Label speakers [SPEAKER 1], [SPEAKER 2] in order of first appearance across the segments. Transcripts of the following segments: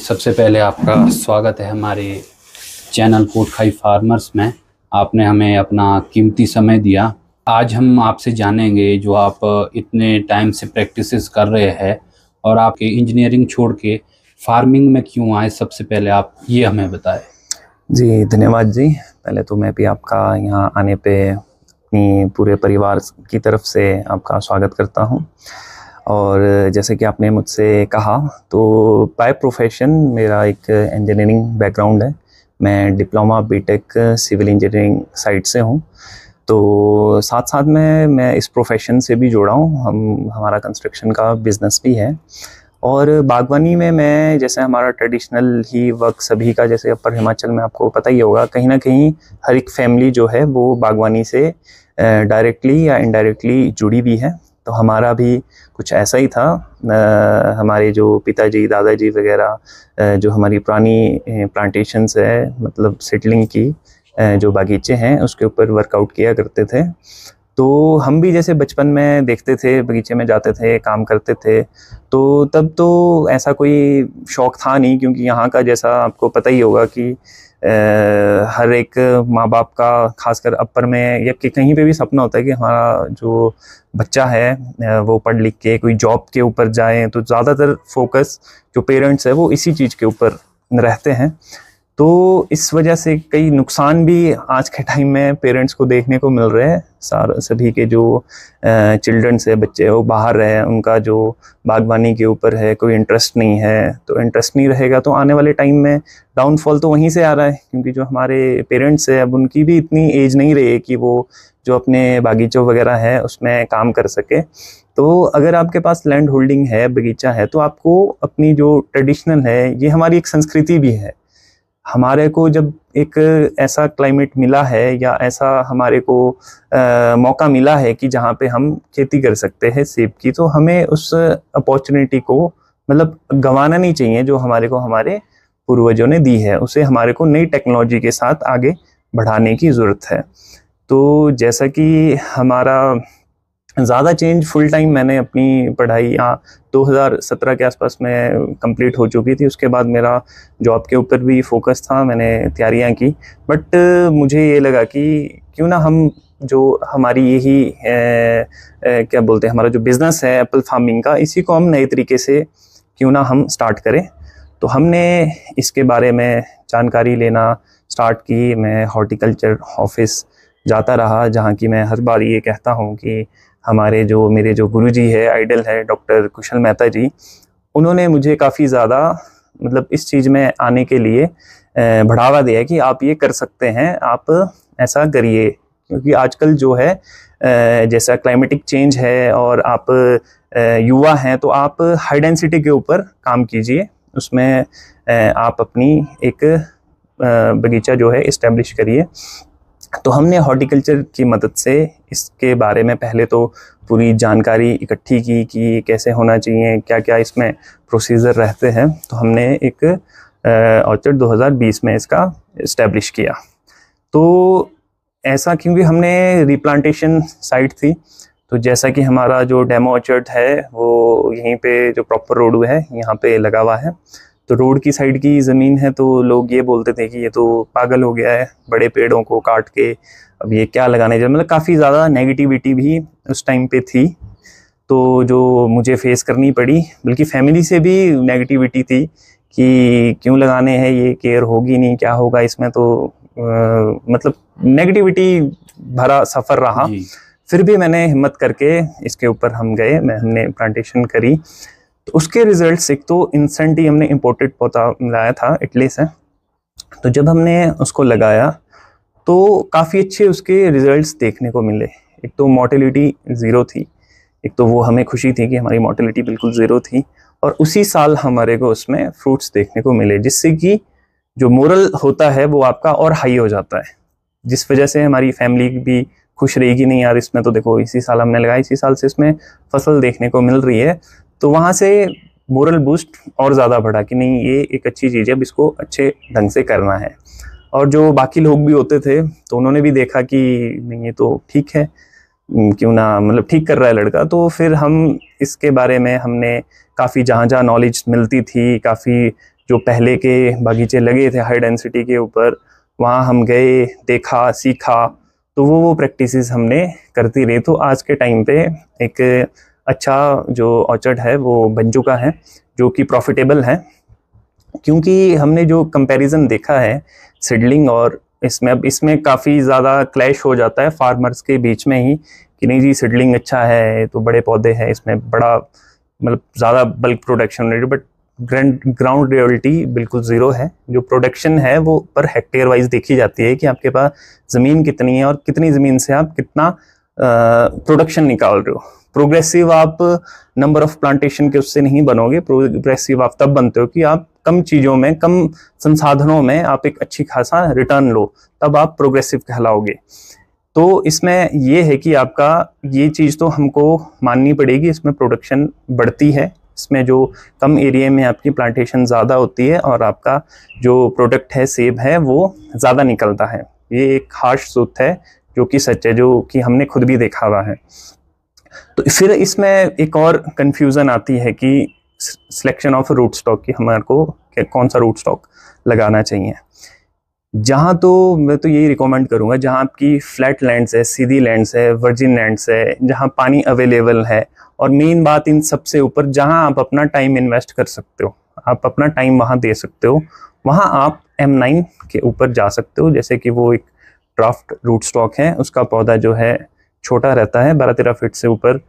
[SPEAKER 1] सबसे पहले आपका स्वागत है हमारे चैनल कोटखाई फार्मर्स में। आपने हमें अपना कीमती समय दिया। आज हम आपसे जानेंगे जो आप इतने टाइम से प्रैक्टिसेस कर रहे हैं और आपके इंजीनियरिंग छोड़ के फार्मिंग में क्यों आए। सबसे पहले आप ये हमें बताएं।
[SPEAKER 2] जी धन्यवाद जी। पहले तो मैं भी आपका यहाँ आने पे अपनी पूरे परिवार की तरफ से आपका स्वागत करता हूँ। और जैसे कि आपने मुझसे कहा तो बाय प्रोफेशन मेरा एक इंजीनियरिंग बैकग्राउंड है। मैं diploma BTech civil engineering side से हूँ। तो साथ साथ में मैं इस प्रोफेशन से भी जुड़ा हूँ। हमारा कंस्ट्रक्शन का बिज़नेस भी है। और बागवानी में मैं जैसे हमारा ट्रेडिशनल ही वर्क सभी का, जैसे अपर हिमाचल में आपको पता ही होगा, कहीं ना कहीं हर एक फैमिली जो है वो बागवानी से डायरेक्टली या इनडायरेक्टली जुड़ी भी है। तो हमारा भी कुछ ऐसा ही था। हमारे जो पिताजी दादाजी वगैरह जो हमारी पुरानी प्लांटेशंस है, मतलब सेटलिंग की जो बागीचे हैं उसके ऊपर वर्कआउट किया करते थे। तो हम भी जैसे बचपन में देखते थे, बगीचे में जाते थे, काम करते थे। तो तब तो ऐसा कोई शौक़ था नहीं, क्योंकि यहाँ का जैसा आपको पता ही होगा कि हर एक माँ बाप का, खासकर अपर में या कि कहीं पे भी सपना होता है कि हमारा जो बच्चा है वो पढ़ लिख के कोई जॉब के ऊपर जाए। तो ज़्यादातर फोकस जो पेरेंट्स है वो इसी चीज़ के ऊपर रहते हैं। तो इस वजह से कई नुकसान भी आज के टाइम में पेरेंट्स को देखने को मिल रहे हैं। सभी के जो चिल्ड्रंस है, बच्चे वो बाहर रहे, उनका जो बागवानी के ऊपर है कोई इंटरेस्ट नहीं है। तो इंटरेस्ट नहीं रहेगा तो आने वाले टाइम में डाउनफॉल तो वहीं से आ रहा है, क्योंकि जो हमारे पेरेंट्स है अब उनकी भी इतनी एज नहीं रही है कि वो जो अपने बागीचों वगैरह है उसमें काम कर सके। तो अगर आपके पास लैंड होल्डिंग है, बगीचा है, तो आपको अपनी जो ट्रेडिशनल है, ये हमारी एक संस्कृति भी है। हमारे को जब एक ऐसा क्लाइमेट मिला है या ऐसा हमारे को मौका मिला है कि जहाँ पे हम खेती कर सकते हैं सेब की, तो हमें उस अपॉर्चुनिटी को मतलब गंवाना नहीं चाहिए जो हमारे को हमारे पूर्वजों ने दी है। उसे हमारे को नई टेक्नोलॉजी के साथ आगे बढ़ाने की ज़रूरत है। तो जैसा कि हमारा ज़्यादा चेंज फुल टाइम मैंने अपनी पढ़ाई 2017 के आसपास में कंप्लीट हो चुकी थी। उसके बाद मेरा जॉब के ऊपर भी फोकस था, मैंने तैयारियां की। बट मुझे ये लगा कि क्यों ना हम जो हमारी यही क्या बोलते हैं, हमारा जो बिज़नेस है एप्पल फार्मिंग का, इसी को हम नए तरीके से क्यों ना हम स्टार्ट करें। तो हमने इसके बारे में जानकारी लेना स्टार्ट की। मैं हॉर्टिकल्चर ऑफिस जाता रहा, जहाँ की मैं हर बार ये कहता हूँ कि मेरे जो गुरुजी है, आइडल है डॉक्टर कुशल मेहता जी, उन्होंने मुझे काफ़ी ज़्यादा मतलब इस चीज़ में आने के लिए बढ़ावा दिया कि आप ये कर सकते हैं, आप ऐसा करिए। क्योंकि आजकल जो है जैसा क्लाइमेटिक चेंज है और आप युवा हैं, तो आप हाई डेंसिटी के ऊपर काम कीजिए, उसमें आप अपनी एक बगीचा जो है इस्टेब्लिश करिए। तो हमने हॉर्टिकल्चर की मदद से इसके बारे में पहले तो पूरी जानकारी इकट्ठी की कि कैसे होना चाहिए, क्या क्या इसमें प्रोसीजर रहते हैं। तो हमने एक ऑर्चर्ड 2020 में इसका इस्टेब्लिश किया। तो ऐसा क्योंकि हमने रिप्लांटेशन साइट थी, तो जैसा कि हमारा जो डेमो ऑर्चर्ड है वो यहीं पे जो प्रॉपर रोड है यहाँ पे लगा हुआ है। तो रोड की साइड की ज़मीन है, तो लोग ये बोलते थे कि ये तो पागल हो गया है, बड़े पेड़ों को काट के अब ये क्या लगाने जा, मतलब काफ़ी ज़्यादा नेगेटिविटी भी उस टाइम पे थी। तो जो मुझे फेस करनी पड़ी, बल्कि फैमिली से भी नेगेटिविटी थी कि क्यों लगाने हैं, ये केयर होगी नहीं, क्या होगा इसमें। तो मतलब नेगेटिविटी भरा सफ़र रहा। फिर भी मैंने हिम्मत करके इसके ऊपर हम गए, हमने प्लांटेशन करी। तो उसके रिजल्ट्स, एक तो इंस्टेंट ही हमने इम्पोर्टेड पौधा लाया था इटली से। तो जब हमने उसको लगाया तो काफ़ी अच्छे उसके रिजल्ट्स देखने को मिले। एक तो मोर्टेलिटी ज़ीरो थी, एक तो वो हमें खुशी थी कि हमारी मोर्टेलिटी बिल्कुल ज़ीरो थी। और उसी साल हमारे को उसमें फ्रूट्स देखने को मिले, जिससे कि जो मोरल होता है वो आपका और हाई हो जाता है, जिस वजह से हमारी फैमिली भी खुश रहेगी। नहीं यार, इसमें तो देखो इसी साल हमने लगाया, इसी साल से इसमें फसल देखने को मिल रही है। तो वहाँ से मोरल बूस्ट और ज़्यादा बढ़ा कि नहीं, ये एक अच्छी चीज़ है, अब इसको अच्छे ढंग से करना है। और जो बाकी लोग भी होते थे तो उन्होंने भी देखा कि नहीं ये तो ठीक है, क्यों ना, मतलब ठीक कर रहा है लड़का। तो फिर हम इसके बारे में हमने काफ़ी जहाँ जहाँ नॉलेज मिलती थी, काफ़ी जो पहले के बागीचे लगे थे हाई डेंसिटी के ऊपर, वहाँ हम गए, देखा, सीखा, तो वो प्रैक्टिसेस हमने करती रही। तो आज के टाइम पे एक अच्छा जो ऑर्चर्ड है वो बन चुका है, जो कि प्रॉफिटेबल है, क्योंकि हमने जो कंपैरिजन देखा है सीडलिंग और इसमें, अब इसमें काफ़ी ज़्यादा क्लैश हो जाता है फार्मर्स के बीच में ही कि नहीं जी सीडलिंग अच्छा है, तो बड़े पौधे हैं, इसमें बड़ा मतलब ज़्यादा bulk production rate, but ground reality बिल्कुल ज़ीरो है। जो प्रोडक्शन है वो पर हेक्टेयर वाइज देखी जाती है कि आपके पास ज़मीन कितनी है और कितनी ज़मीन से आप कितना प्रोडक्शन निकाल रहे हो। प्रोग्रेसिव आप नंबर ऑफ प्लांटेशन के उससे नहीं बनोगे, प्रोग्रेसिव आप तब बनते हो कि आप कम चीज़ों में, कम संसाधनों में आप एक अच्छी खासा रिटर्न लो, तब आप प्रोग्रेसिव कहलाओगे। तो इसमें ये है कि आपका ये चीज़ तो हमको माननी पड़ेगी, इसमें प्रोडक्शन बढ़ती है, इसमें जो कम एरिया में आपकी प्लांटेशन ज़्यादा होती है और आपका जो प्रोडक्ट है सेब है वो ज़्यादा निकलता है। ये एक हार्श ट्रूथ है जो कि सच है, जो कि हमने खुद भी देखा हुआ है। तो फिर इसमें एक और कंफ्यूजन आती है कि सिलेक्शन ऑफ रूट स्टॉक की हमारे को कौन सा रूट स्टॉक लगाना चाहिए। जहाँ तो मैं तो यही रिकमेंड करूँगा जहाँ आपकी फ्लैट लैंड्स है, सीधी लैंड्स है, वर्जिन लैंड्स है, जहाँ पानी अवेलेबल है, और मेन बात इन सबसे ऊपर जहाँ आप अपना टाइम इन्वेस्ट कर सकते हो, आप अपना टाइम वहाँ दे सकते हो, वहाँ आप M9 के ऊपर जा सकते हो। जैसे कि वो एक ड्राफ्ट रूट स्टॉक है, उसका पौधा जो है छोटा रहता है, 12-13 फीट से ऊपर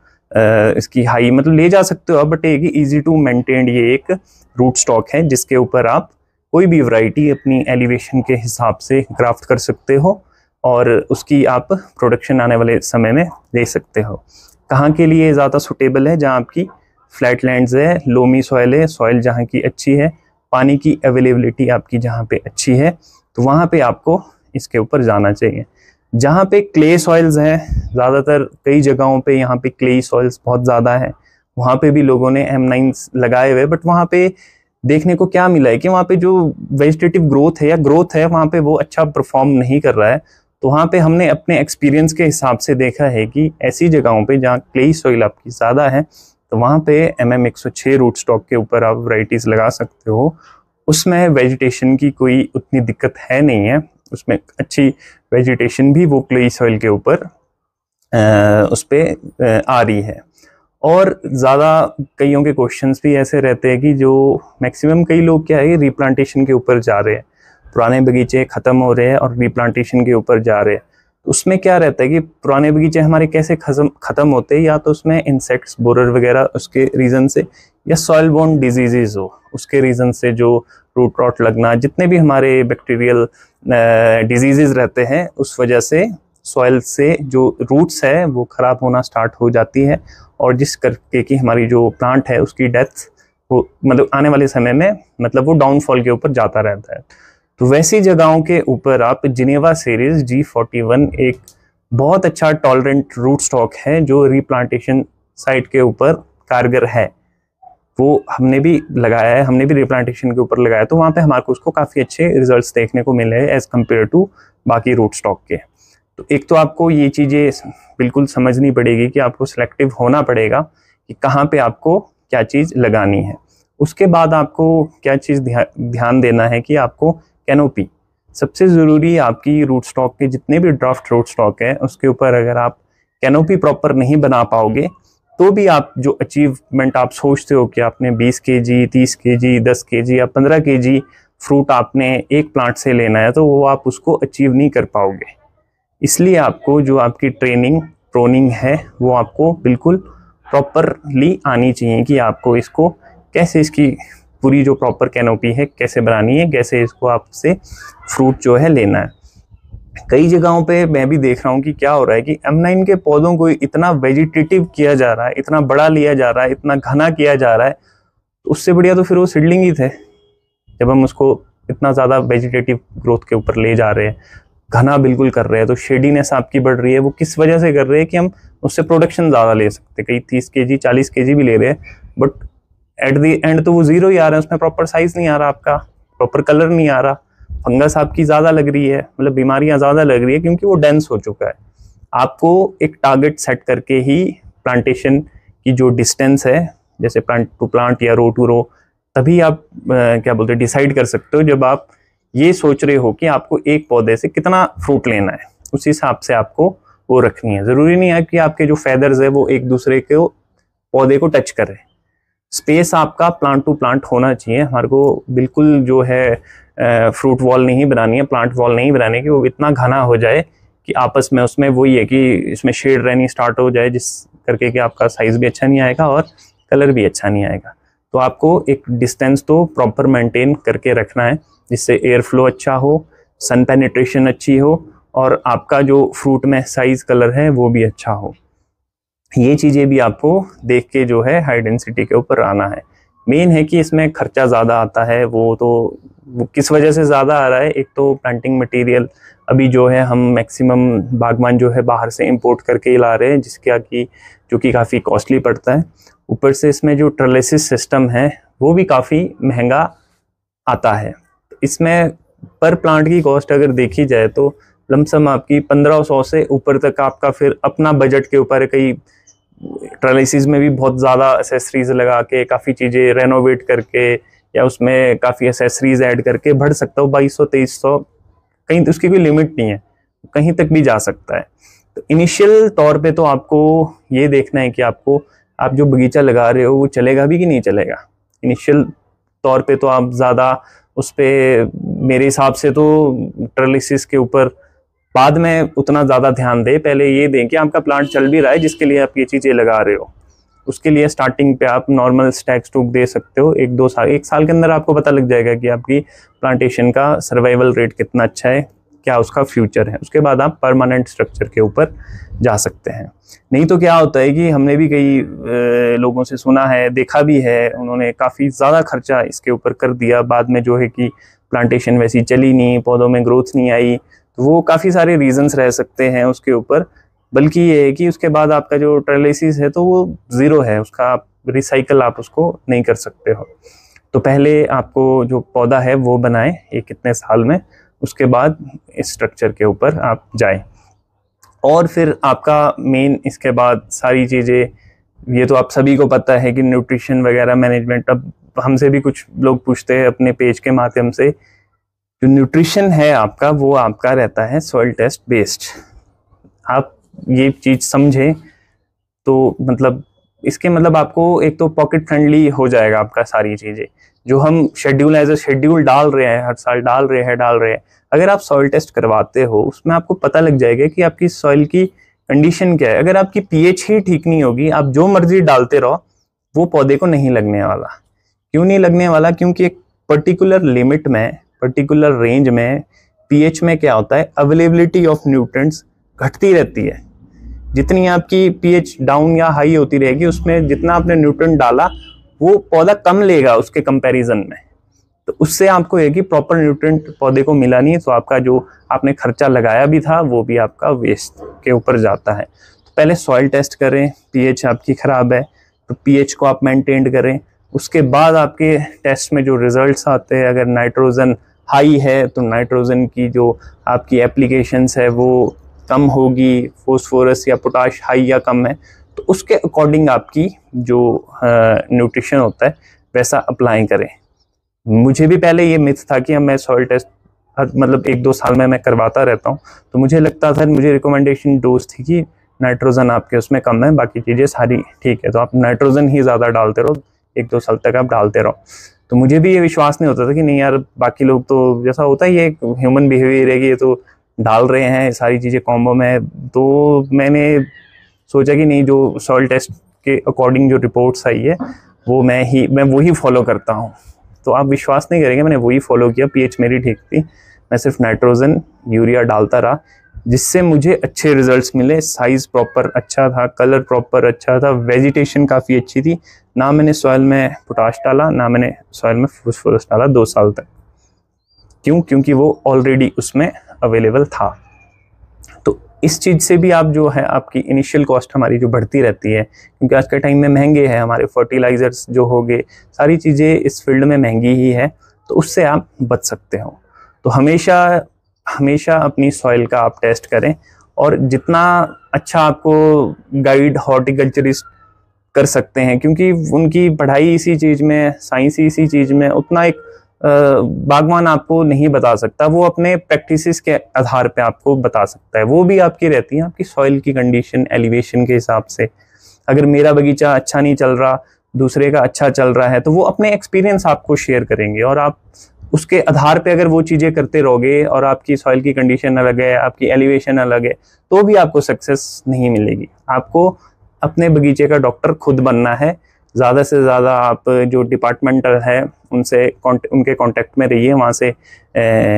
[SPEAKER 2] इसकी हाई मतलब ले जा सकते हो आप, बट एक ईजी टू मेंटेन ये एक रूट स्टॉक है जिसके ऊपर आप कोई भी वैरायटी अपनी एलिवेशन के हिसाब से ग्राफ्ट कर सकते हो और उसकी आप प्रोडक्शन आने वाले समय में ले सकते हो। कहाँ के लिए ज़्यादा सुटेबल है? जहाँ आपकी फ्लैट लैंड्स है, लोमी सॉइल है, सॉइल जहाँ की अच्छी है, पानी की अवेलेबिलिटी आपकी जहाँ पे अच्छी है, तो वहाँ पे आपको इसके ऊपर जाना चाहिए। जहाँ पे क्ले सॉइल्स हैं, ज़्यादातर कई जगहों पे यहाँ पे क्ले सॉइल्स बहुत ज़्यादा है, वहाँ पे भी लोगों ने M9 लगाए हुए, बट वहाँ पे देखने को क्या मिला है कि वहाँ पे जो वेजिटेटिव ग्रोथ है या ग्रोथ है वहाँ पे वो अच्छा परफॉर्म नहीं कर रहा है। तो वहाँ पे हमने अपने एक्सपीरियंस के हिसाब से देखा है कि ऐसी जगहों पे जहाँ क्ले सॉइल आपकी ज़्यादा है, तो वहाँ पे MM106 रूट स्टॉक के ऊपर आप वैरायटीज़ लगा सकते हो। उसमें वेजिटेशन की कोई उतनी दिक्कत है नहीं है, उसमें अच्छी वेजिटेशन भी वो क्ले सॉइल के ऊपर उस पर आ रही है। और ज़्यादा कईयों के क्वेश्चंस भी ऐसे रहते हैं कि जो मैक्सिमम कई लोग क्या है रिप्लांटेशन के ऊपर जा रहे हैं, पुराने बगीचे ख़त्म हो रहे हैं और रिप्लांटेशन के ऊपर जा रहे हैं। तो उसमें क्या रहता है कि पुराने बगीचे हमारे कैसे ख़त्म होते हैं, या तो उसमें इंसेक्ट्स, बोरर वगैरह उसके रीज़न से, या सॉइल बोर्न डिजीज़ हो उसके रीज़न से, जो रूट रॉट लगना, जितने भी हमारे बैक्टीरियल डिजीज़ रहते हैं उस वजह से सॉइल से जो रूट्स है वो ख़राब होना स्टार्ट हो जाती है, और जिस करके कि हमारी जो प्लांट है उसकी डेथ वो मतलब आने वाले समय में मतलब वो डाउनफॉल के ऊपर जाता रहता है। तो वैसी जगहों के ऊपर आप जिनेवा सीरीज G41 एक बहुत अच्छा टॉलरेंट रूट स्टॉक है जो रिप्लांटेशन साइट के ऊपर कारगर है। वो हमने भी लगाया है, हमने भी रिप्लांटेशन के ऊपर लगाया, तो वहाँ पे हमारे को उसको काफ़ी अच्छे रिजल्ट्स देखने को मिले हैं एज़ कम्पेयर टू बाकी रूट स्टॉक के। तो एक तो आपको ये चीज़ें बिल्कुल समझनी पड़ेगी कि आपको सिलेक्टिव होना पड़ेगा कि कहाँ पे आपको क्या चीज़ लगानी है। उसके बाद आपको क्या चीज़ ध्यान देना है कि आपको कैनोपी सबसे ज़रूरी, आपकी रूट स्टॉक के जितने भी ड्राफ्ट रूट स्टॉक है उसके ऊपर अगर आप कैनोपी प्रॉपर नहीं बना पाओगे तो भी आप जो अचीवमेंट आप सोचते हो कि आपने 20 kg, 30 kg, 10 kg या 15 kg फ्रूट आपने एक प्लांट से लेना है, तो वो आप उसको अचीव नहीं कर पाओगे। इसलिए आपको जो आपकी ट्रेनिंग प्रोनिंग है वो आपको बिल्कुल प्रॉपरली आनी चाहिए कि आपको इसको कैसे, इसकी पूरी जो प्रॉपर कैनोपी है कैसे बनानी है, कैसे इसको आपसे फ्रूट जो है लेना है। कई जगहों पे मैं भी देख रहा हूँ कि क्या हो रहा है कि M9 के पौधों को इतना वेजिटेटिव किया जा रहा है, इतना बड़ा लिया जा रहा है, इतना घना किया जा रहा है, तो उससे बढ़िया तो फिर वो सीडलिंग ही थे। जब हम उसको इतना ज़्यादा वेजिटेटिव ग्रोथ के ऊपर ले जा रहे हैं, घना बिल्कुल कर रहे हैं, तो शेडीनेस आपकी बढ़ रही है। वो किस वजह से कर रहे हैं कि हम उससे प्रोडक्शन ज़्यादा ले सकते, कई 30 kg 40 kg भी ले रहे हैं, बट एट द एंड तो वो ज़ीरो ही आ रहा है, उसमें प्रॉपर साइज़ नहीं आ रहा, आपका प्रॉपर कलर नहीं आ रहा, फंगस आपकी ज़्यादा लग रही है, मतलब बीमारियाँ ज़्यादा लग रही है क्योंकि वो डेंस हो चुका है। आपको एक टारगेट सेट करके ही प्लांटेशन की जो डिस्टेंस है, जैसे प्लांट टू प्लांट या रो टू रो तभी आप क्या बोलते हैं डिसाइड कर सकते हो, जब आप ये सोच रहे हो कि आपको एक पौधे से कितना फ्रूट लेना है, उस हिसाब से आपको वो रखनी है। ज़रूरी नहीं है कि आपके जो फेदर्स है वो एक दूसरे के पौधे को टच करे। स्पेस आपका प्लांट टू प्लांट होना चाहिए। हमारे को बिल्कुल जो है फ्रूट वॉल नहीं बनानी है, प्लांट वॉल नहीं बनानी है कि वो इतना घना हो जाए कि आपस में उसमें वही है कि इसमें शेड रहनी स्टार्ट हो जाए, जिस करके कि आपका साइज भी अच्छा नहीं आएगा और कलर भी अच्छा नहीं आएगा। तो आपको एक डिस्टेंस तो प्रॉपर मेंटेन करके रखना है, जिससे एयर फ्लो अच्छा हो, सन पेनिट्रेशन अच्छी हो और आपका जो फ्रूट में साइज कलर है वो भी अच्छा हो। ये चीज़ें भी आपको देख के जो है हाई डेंसिटी के ऊपर आना है। मेन है कि इसमें खर्चा ज़्यादा आता है, वो किस वजह से ज़्यादा आ रहा है। एक तो प्लांटिंग मटेरियल अभी जो है हम मैक्सिमम बागवान जो है बाहर से इंपोर्ट करके ही ला रहे हैं, जो कि काफ़ी कॉस्टली पड़ता है। ऊपर से इसमें जो ट्रेलिसिस सिस्टम है वो भी काफ़ी महंगा आता है। इसमें पर प्लांट की कॉस्ट अगर देखी जाए तो लमसम आपकी 1500 से ऊपर तक आपका फिर अपना बजट के ऊपर है। कई ट्रेलिसिस में भी बहुत ज़्यादा एसेसरीज लगा के काफ़ी चीज़ें रेनोवेट करके या उसमें काफ़ी एसेसरीज ऐड करके बढ़ सकता हो 2200-2300, कहीं तो उसकी कोई लिमिट नहीं है, कहीं तक भी जा सकता है। तो इनिशियल तौर पे तो आपको ये देखना है कि आप जो बगीचा लगा रहे हो वो चलेगा भी कि नहीं चलेगा। इनिशियल तौर पे तो आप ज़्यादा उस पर मेरे हिसाब से तो ट्रेलिसिस के ऊपर बाद में उतना ज़्यादा ध्यान दें। पहले ये दें कि आपका प्लांट चल भी रहा है, जिसके लिए आप ये चीज़ें लगा रहे हो। उसके लिए स्टार्टिंग पे आप नॉर्मल स्टैक स्टूक दे सकते हो। 1 साल के अंदर आपको पता लग जाएगा कि आपकी प्लांटेशन का सर्वाइवल रेट कितना अच्छा है, क्या उसका फ्यूचर है। उसके बाद आप परमानेंट स्ट्रक्चर के ऊपर जा सकते हैं। नहीं तो क्या होता है कि हमने भी कई लोगों से सुना है, देखा भी है, उन्होंने काफ़ी ज़्यादा खर्चा इसके ऊपर कर दिया, बाद में जो है कि प्लांटेशन वैसी चली नहीं, पौधों में ग्रोथ नहीं आई। तो वो काफ़ी सारे रीजंस रह सकते हैं उसके ऊपर। बल्कि ये है कि उसके बाद आपका जो ट्रेलिसिस है तो वो ज़ीरो है, उसका आप रिसाइकल आप उसको नहीं कर सकते हो। तो पहले आपको जो पौधा है वो बनाएं एक कितने साल में, उसके बाद इस स्ट्रक्चर के ऊपर आप जाएं। और फिर आपका मेन इसके बाद सारी चीज़ें, ये तो आप सभी को पता है कि न्यूट्रिशन वगैरह मैनेजमेंट, अब हमसे भी कुछ लोग पूछते हैं अपने पेज के माध्यम से, जो न्यूट्रिशन है आपका वो आपका रहता है सॉइल टेस्ट बेस्ड। आप ये चीज़ समझें तो मतलब इसके मतलब आपको एक तो पॉकेट फ्रेंडली हो जाएगा आपका सारी चीज़ें। जो हम शेड्यूल एज ए शेड्यूल डाल रहे हैं, हर साल डाल रहे हैं, अगर आप सॉइल टेस्ट करवाते हो उसमें आपको पता लग जाएगा कि आपकी सॉइल की कंडीशन क्या है। अगर आपकी पीएच ही ठीक नहीं होगी, आप जो मर्जी डालते रहो, वो पौधे को नहीं लगने वाला। क्यों नहीं लगने वाला? क्योंकि एक पर्टिकुलर लिमिट में, पर्टिकुलर रेंज में पीएच में क्या होता है, अवेलेबिलिटी ऑफ न्यूट्रिएंट्स घटती रहती है। जितनी आपकी पीएच डाउन या हाई होती रहेगी, उसमें जितना आपने न्यूट्रिएंट डाला वो पौधा कम लेगा उसके कंपैरिजन में। तो उससे आपको है कि प्रॉपर न्यूट्रिएंट पौधे को मिला नहीं है, तो आपका जो आपने खर्चा लगाया भी था वो भी आपका वेस्ट के ऊपर जाता है। तो पहले सॉइल टेस्ट करें, पीएच आपकी खराब है तो पीएच को आप मेंटेन करें। उसके बाद आपके टेस्ट में जो रिजल्ट्स आते हैं, अगर नाइट्रोजन हाई है तो नाइट्रोजन की जो आपकी एप्लीकेशंस है वो कम होगी, फोस्फोरस या पोटाश हाई या कम है तो उसके अकॉर्डिंग आपकी जो न्यूट्रिशन होता है वैसा अप्लाई करें। मुझे भी पहले ये मिथ था कि मैं सॉइल टेस्ट मतलब 1-2 साल में मैं करवाता रहता हूँ, तो मुझे लगता था, मुझे रिकमेंडेशन डोज थी कि नाइट्रोजन आपके उसमें कम है, बाकी चीज़ें सारी ठीक है, तो आप नाइट्रोजन ही ज़्यादा डालते रहो, 1-2 साल तक आप डालते रहो। तो मुझे भी ये विश्वास नहीं होता था कि नहीं यार, बाकी लोग तो जैसा होता है, ये ह्यूमन बिहेवियर है कि ये तो डाल रहे हैं सारी चीज़ें कॉम्बो में। तो मैंने सोचा कि नहीं, जो सॉइल टेस्ट के अकॉर्डिंग जो रिपोर्ट्स आई है वो मैं वही फॉलो करता हूँ। तो आप विश्वास नहीं करेंगे, मैंने वही फॉलो किया। पीएच मेरी ठीक थी, मैं सिर्फ नाइट्रोजन यूरिया डालता रहा, जिससे मुझे अच्छे रिजल्ट्स मिले। साइज़ प्रॉपर अच्छा था, कलर प्रॉपर अच्छा था, वेजिटेशन काफ़ी अच्छी थी। ना मैंने सॉइल में पोटाश डाला, ना मैंने सॉइल में फॉस्फोरस डाला 2 साल तक। क्यों? क्योंकि वो ऑलरेडी उसमें अवेलेबल था। तो इस चीज़ से भी आप जो है, आपकी इनिशियल कॉस्ट हमारी जो बढ़ती रहती है, क्योंकि आज के टाइम में महंगे हैं हमारे फर्टिलाइजर्स जो हो गए, सारी चीज़ें इस फील्ड में महंगी ही है, तो उससे आप बच सकते हो। तो हमेशा अपनी सॉइल का आप टेस्ट करें, और जितना अच्छा आपको गाइड हॉर्टिकल्चरिस्ट कर सकते हैं, क्योंकि उनकी पढ़ाई इसी चीज़ में, साइंस इसी चीज़ में, उतना एक बागवान आपको नहीं बता सकता। वो अपने प्रैक्टिसेस के आधार पे आपको बता सकता है। वो भी आपकी रहती है आपकी सॉइल की कंडीशन, एलिवेशन के हिसाब से। अगर मेरा बगीचा अच्छा नहीं चल रहा, दूसरे का अच्छा चल रहा है, तो वो अपने एक्सपीरियंस आपको शेयर करेंगे, और आप उसके आधार पे अगर वो चीज़ें करते रहोगे और आपकी सॉइल की कंडीशन अलग है, आपकी एलिवेशन अलग है, तो भी आपको सक्सेस नहीं मिलेगी। आपको अपने बगीचे का डॉक्टर खुद बनना है। ज़्यादा से ज़्यादा आप जो डिपार्टमेंटल है उनसे उनके कांटेक्ट में रहिए, वहाँ से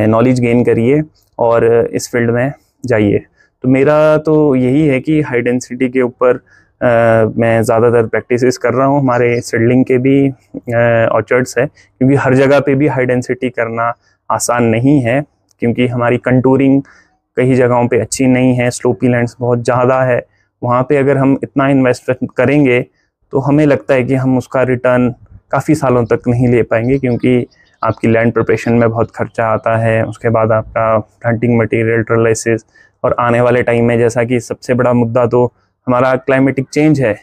[SPEAKER 2] नॉलेज गेन करिए और इस फील्ड में जाइए। तो मेरा तो यही है कि हाई डेंसिटी के ऊपर मैं ज़्यादातर प्रैक्टिसेस कर रहा हूँ। हमारे सीडलिंग के भी ऑर्चर्ड्स है, क्योंकि हर जगह पे भी हाई डेंसिटी करना आसान नहीं है, क्योंकि हमारी कंटूरिंग कई जगहों पे अच्छी नहीं है, स्लोपी लैंड्स बहुत ज़्यादा है। वहाँ पे अगर हम इतना इन्वेस्ट करेंगे तो हमें लगता है कि हम उसका रिटर्न काफ़ी सालों तक नहीं ले पाएंगे, क्योंकि आपकी लैंड प्रिपरेशन में बहुत खर्चा आता है। उसके बाद आपका प्लांटिंग मटेरियल, ट्रॉलिसिस, और आने वाले टाइम में जैसा कि सबसे बड़ा मुद्दा तो हमारा क्लाइमेटिक चेंज है।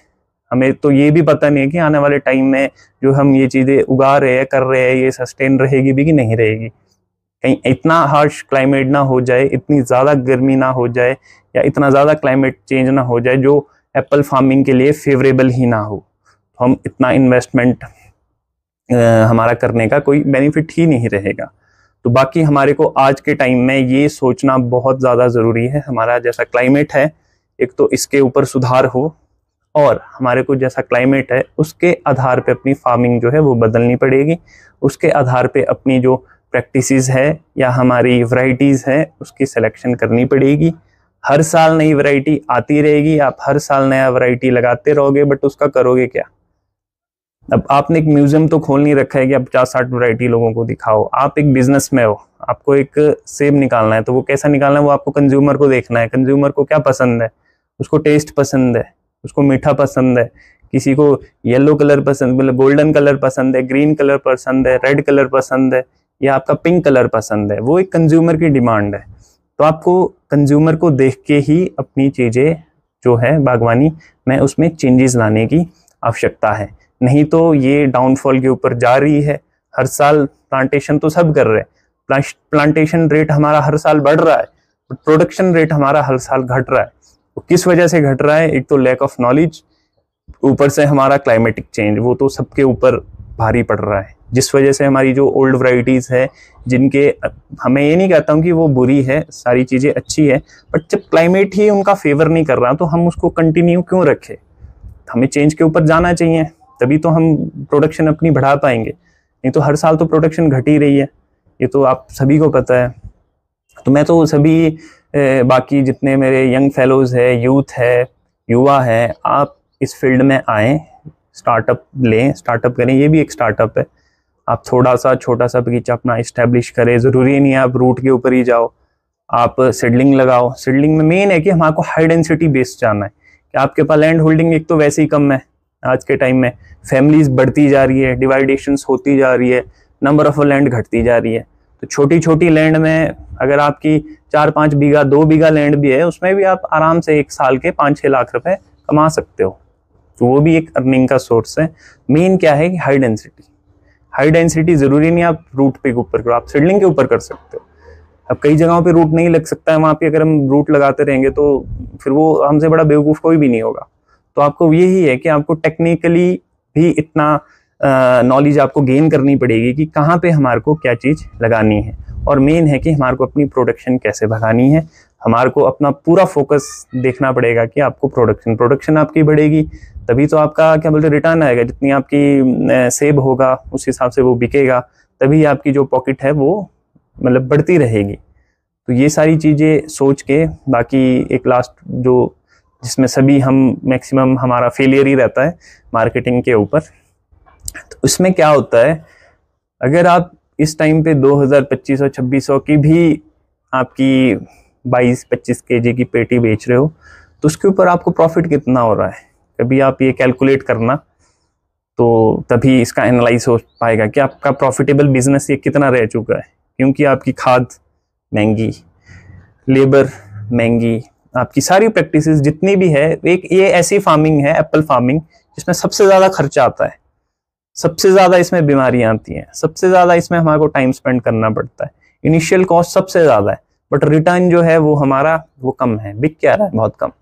[SPEAKER 2] हमें तो ये भी पता नहीं है कि आने वाले टाइम में जो हम ये चीज़ें उगा रहे हैं, कर रहे हैं, ये सस्टेन रहेगी भी कि नहीं रहेगी। कहीं इतना हार्श क्लाइमेट ना हो जाए, इतनी ज़्यादा गर्मी ना हो जाए, या इतना ज़्यादा क्लाइमेट चेंज ना हो जाए जो एप्पल फार्मिंग के लिए फेवरेबल ही ना हो, तो हम इतना इन्वेस्टमेंट हमारा करने का कोई बेनिफिट ही नहीं रहेगा। तो बाकी हमारे को आज के टाइम में ये सोचना बहुत ज़्यादा ज़रूरी है, हमारा जैसा क्लाइमेट है, एक तो इसके ऊपर सुधार हो, और हमारे को जैसा क्लाइमेट है उसके आधार पे अपनी फार्मिंग जो है वो बदलनी पड़ेगी। उसके आधार पे अपनी जो प्रैक्टिसेस है या हमारी वैरायटीज़ है उसकी सिलेक्शन करनी पड़ेगी। हर साल नई वैरायटी आती रहेगी, आप हर साल नया वैरायटी लगाते रहोगे, बट उसका करोगे क्या? अब आपने एक म्यूजियम तो खोल नहीं रखा है कि आप 50-60 वैरायटी लोगों को दिखाओ। आप एक बिजनेस में हो, आपको एक सेब निकालना है, तो वो कैसा निकालना है वो आपको कंज्यूमर को देखना है। कंज्यूमर को क्या पसंद है? उसको टेस्ट पसंद है, उसको मीठा पसंद है, किसी को येलो कलर पसंद, मतलब गोल्डन कलर पसंद है, ग्रीन कलर पसंद है, रेड कलर पसंद है, या आपका पिंक कलर पसंद है। वो एक कंज्यूमर की डिमांड है। तो आपको कंज्यूमर को देख के ही अपनी चीज़ें जो है बागवानी में उसमें चेंजेस लाने की आवश्यकता है, नहीं तो ये डाउनफॉल के ऊपर जा रही है। हर साल प्लांटेशन तो सब कर रहे हैं, प्लांटेशन रेट हमारा हर साल बढ़ रहा है, प्रोडक्शन रेट हमारा हर साल घट रहा है। तो किस वजह से घट रहा है? एक तो लैक ऑफ नॉलेज, ऊपर से हमारा क्लाइमेटिक चेंज, वो तो सबके ऊपर भारी पड़ रहा है, जिस वजह से हमारी जो ओल्ड वैरायटीज है, जिनके, हमें ये नहीं कहता हूँ कि वो बुरी है, सारी चीज़ें अच्छी है, बट जब क्लाइमेट ही उनका फेवर नहीं कर रहा तो हम उसको कंटिन्यू क्यों रखें? हमें चेंज के ऊपर जाना चाहिए, तभी तो हम प्रोडक्शन अपनी बढ़ा पाएंगे। नहीं तो हर साल तो प्रोडक्शन घट ही रही है, ये तो आप सभी को पता है। तो मैं तो सभी बाकी जितने मेरे यंग फेलोज है, यूथ है, युवा है, आप इस फील्ड में आएँ, स्टार्टअप लें, स्टार्टअप करें। ये भी एक स्टार्टअप है। आप थोड़ा सा छोटा सा बगीचा अपना इस्टेब्लिश करें, ज़रूरी नहीं है आप रूट के ऊपर ही जाओ, आप सीडलिंग लगाओ। सीडलिंग में मेन है कि हमारे हाई डेंसिटी बेस्ड जाना है, कि आपके पास लैंड होल्डिंग एक तो वैसे ही कम है। आज के टाइम में फैमिलीज बढ़ती जा रही है, डिवाइडेशंस होती जा रही है, नंबर ऑफ लैंड घटती जा रही है। तो छोटी छोटी लैंड में अगर आपकी 4-5 बीघा, 2 बीघा लैंड भी है, उसमें भी आप आराम से एक साल के 5-6 लाख रुपए कमा सकते हो। तो वो भी एक अर्निंग का सोर्स है। मेन क्या है कि हाई डेंसिटी। हाई डेंसिटी जरूरी नहीं आप रूट पे ऊपर करो, आप सीडलिंग के ऊपर कर सकते हो। अब कई जगहों पे रूट नहीं लग सकता है, वहाँ पे अगर हम रूट लगाते रहेंगे तो फिर वो हमसे बड़ा बेवकूफ़ कोई भी नहीं होगा। तो आपको यही है कि आपको टेक्निकली भी इतना नॉलेज आपको गेन करनी पड़ेगी कि कहाँ पे हमारे को क्या चीज़ लगानी है, और मेन है कि हमारे को अपनी प्रोडक्शन कैसे बढ़ानी है। हमारे को अपना पूरा फोकस देखना पड़ेगा कि आपको प्रोडक्शन आपकी बढ़ेगी, तभी तो आपका क्या बोलते रिटर्न आएगा। जितनी आपकी सेब होगा उस हिसाब से वो बिकेगा, तभी आपकी जो पॉकेट है वो मतलब बढ़ती रहेगी। तो ये सारी चीज़ें सोच के, बाकी एक लास्ट जो जिसमें सभी हम मैक्सिमम हमारा फेलियर ही रहता है मार्केटिंग के ऊपर। तो उसमें क्या होता है, अगर आप इस टाइम पे 2000-2500-2600 की भी आपकी 22-25 kg की पेटी बेच रहे हो, तो उसके ऊपर आपको प्रॉफिट कितना हो रहा है, कभी आप ये कैलकुलेट करना, तो तभी इसका एनालाइज हो पाएगा कि आपका प्रॉफिटेबल बिजनेस ये कितना रह चुका है। क्योंकि आपकी खाद महंगी, लेबर महंगी, आपकी सारी प्रैक्टिसेस जितनी भी है, एक ये ऐसी फार्मिंग है एप्पल फार्मिंग जिसमें सबसे ज़्यादा खर्चा आता है, सबसे ज़्यादा इसमें बीमारियां आती हैं, सबसे ज़्यादा इसमें हमारे को टाइम स्पेंड करना पड़ता है, इनिशियल कॉस्ट सबसे ज़्यादा है, बट रिटर्न जो है वो हमारा वो कम है, बिक क्या रहा है बहुत कम।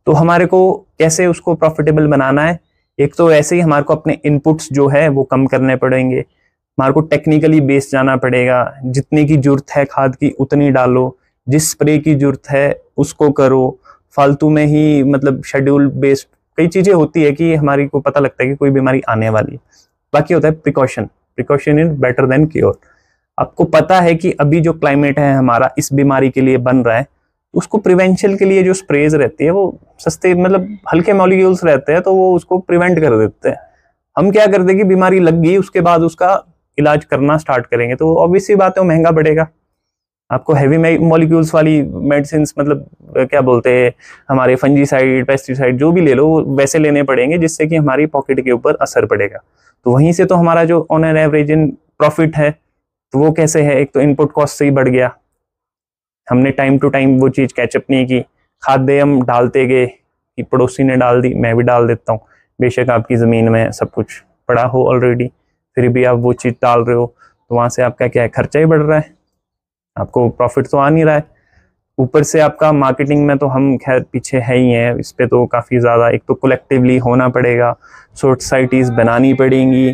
[SPEAKER 2] तो हमारे को कैसे उसको प्रॉफिटेबल बनाना है, एक तो ऐसे ही हमारे को अपने इनपुट्स जो है वो कम करने पड़ेंगे, हमारे को टेक्निकली बेस्ड जाना पड़ेगा, जितने की जरूरत है खाद की उतनी डालो, जिस स्प्रे की जरूरत है उसको करो, फालतू में ही मतलब शेड्यूल बेस्ड कई चीजें होती है कि हमारी को पता लगता है कि कोई बीमारी आने वाली है। बाकी होता है precaution, precaution is better than cure. आपको पता है कि अभी जो क्लाइमेट है हमारा इस बीमारी के लिए बन रहा है, उसको प्रिवेंशन के लिए जो स्प्रेज रहती है वो सस्ते मतलब हल्के मॉलिक्यूल्स रहते हैं, तो वो उसको प्रिवेंट कर देते हैं। हम क्या करते हैं कि बीमारी लग गई उसके बाद उसका इलाज करना स्टार्ट करेंगे, तो ऑब्वियस सी बात है वो महंगा पड़ेगा। आपको हैवी मॉलिक्यूल्स वाली मेडिसिन मतलब क्या बोलते हैं हमारे फंजीसाइड पेस्टिसाइड जो भी ले लो वैसे लेने पड़ेंगे, जिससे कि हमारी पॉकेट के ऊपर असर पड़ेगा। तो वहीं से तो हमारा जो on an average in profit है तो वो कैसे है, एक तो इनपुट कॉस्ट से ही बढ़ गया, हमने टाइम टू टाइम वो चीज़ कैचअप नहीं की, खाद्य हम डालते गए कि पड़ोसी ने डाल दी मैं भी डाल देता हूँ, बेशक आपकी ज़मीन में सब कुछ पड़ा हो ऑलरेडी फिर भी आप वो चीज़ डाल रहे हो, तो वहाँ से आपका क्या है खर्चा ही बढ़ रहा है, आपको प्रॉफिट तो आ नहीं रहा है। ऊपर से आपका मार्केटिंग में तो हम खैर पीछे है ही हैं, इस पे तो काफ़ी ज़्यादा एक तो कलेक्टिवली होना पड़ेगा, सोसाइटीज़ बनानी पड़ेंगी,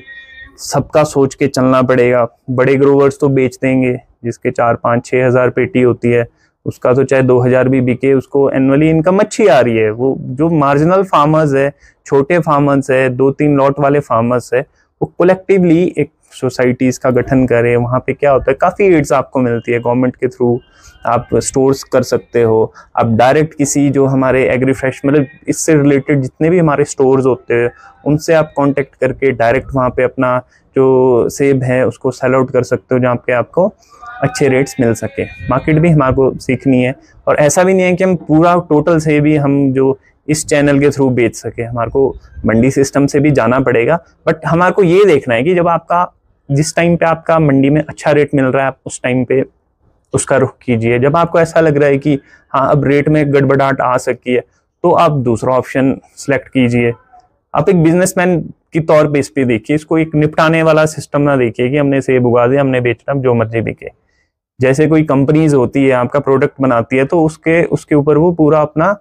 [SPEAKER 2] सबका सोच के चलना पड़ेगा। बड़े ग्रोवर्स तो बेच देंगे जिसके 4-5-6 हज़ार पेटी होती है, उसका तो चाहे 2,000 भी बिके उसको एनुअली इनकम अच्छी आ रही है। वो जो मार्जिनल फार्मर्स है, छोटे फार्मर्स है, 2-3 लॉट वाले फार्मर्स है, वो कलेक्टिवली एक सोसाइटीज़ का गठन करें। वहाँ पे क्या होता है काफ़ी एड्स आपको मिलती है गवर्नमेंट के थ्रू, आप स्टोर्स कर सकते हो, आप डायरेक्ट किसी जो हमारे एग्री फ्रेश मतलब इससे रिलेटेड जितने भी हमारे स्टोर्स होते हैं उनसे आप कांटेक्ट करके डायरेक्ट वहाँ पे अपना जो सेब है उसको सेल आउट कर सकते हो, जहाँ पे आपको अच्छे रेट्स मिल सके। मार्केट भी हमारे को सीखनी है, और ऐसा भी नहीं है कि हम पूरा टोटल सेब ही हम जो इस चैनल के थ्रू बेच सके, हमारे को मंडी सिस्टम से भी जाना पड़ेगा। बट हमारे को ये देखना है कि जब आपका जिस टाइम पे आपका मंडी में अच्छा रेट मिल रहा है आप उस टाइम पे उसका रुख कीजिए। जब आपको ऐसा लग रहा है कि हाँ अब रेट में गड़बड़ाहट आ सकती है तो आप दूसरा ऑप्शन सेलेक्ट कीजिए। आप एक बिजनेसमैन की तौर पे इस पे देखिए, इसको एक निपटाने वाला सिस्टम ना देखिए कि हमने सेब उगा दिया हमने बेचना जो मर्जी बिके। जैसे कोई कंपनीज होती है आपका प्रोडक्ट बनाती है तो उसके ऊपर वो पूरा अपना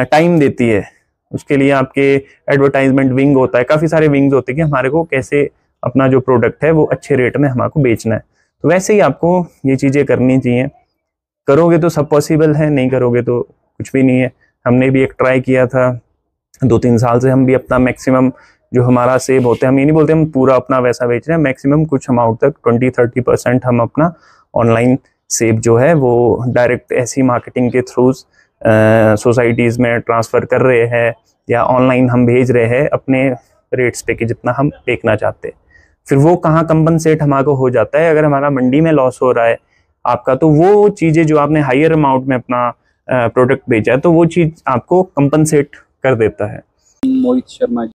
[SPEAKER 2] टाइम देती है, उसके लिए आपके एडवर्टाइजमेंट विंग होता है, काफ़ी सारे विंग्स होते हैं कि हमारे को कैसे अपना जो प्रोडक्ट है वो अच्छे रेट में हमारे को बेचना है। तो वैसे ही आपको ये चीज़ें करनी चाहिए, करोगे तो सब पॉसिबल है, नहीं करोगे तो कुछ भी नहीं है। हमने भी एक ट्राई किया था 2-3 साल से, हम भी अपना मैक्सिमम जो हमारा सेब होते हैं, हम ये नहीं बोलते हम पूरा अपना वैसा बेच रहे हैं, मैक्सिमम कुछ अमाउंट तक 20-30% हम अपना ऑनलाइन सेब जो है वो डायरेक्ट ऐसी मार्केटिंग के थ्रू सोसाइटीज़ में ट्रांसफ़र कर रहे हैं या ऑनलाइन हम भेज रहे हैं अपने रेट्स पे कि जितना हम बेचना चाहते हैं। फिर वो कहाँ कंपनसेट हमारे को हो जाता है, अगर हमारा मंडी में लॉस हो रहा है आपका तो वो चीज़ें जो आपने हायर अमाउंट में अपना प्रोडक्ट बेचा है तो वो चीज़ आपको कंपनसेट कर देता है।
[SPEAKER 1] मोहित शर्मा।